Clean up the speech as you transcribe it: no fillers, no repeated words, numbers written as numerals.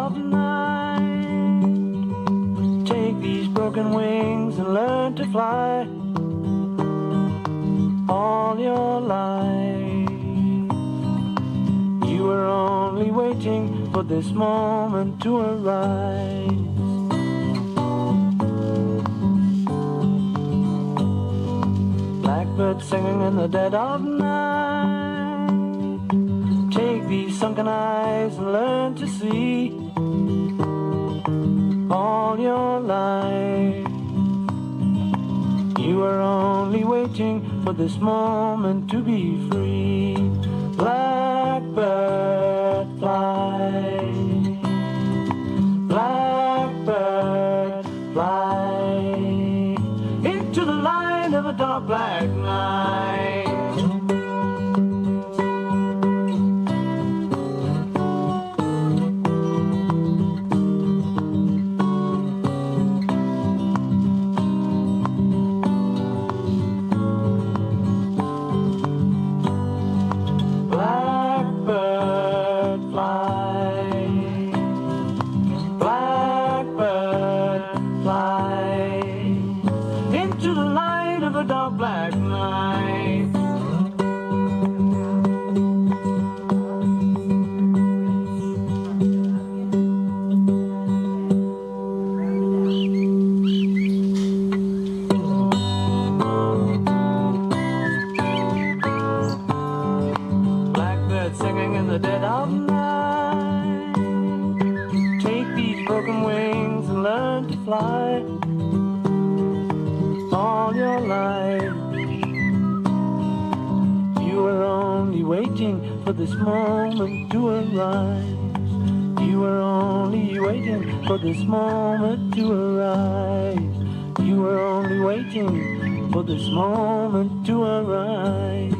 of night. Take these broken wings and learn to fly all your life. You were only waiting for this moment to arise. Blackbird singing in the dead of night. Take these sunken eyes and learn to see all your life. You are only waiting for this moment to be free. Blackbird fly, blackbird fly into the light of a dark black night. Dark black night. Blackbird singing in the dead of night. Take these broken wings and learn to fly all your life. You were only waiting for this moment to arise. You were only waiting for this moment to arise. You were only waiting for this moment to arise.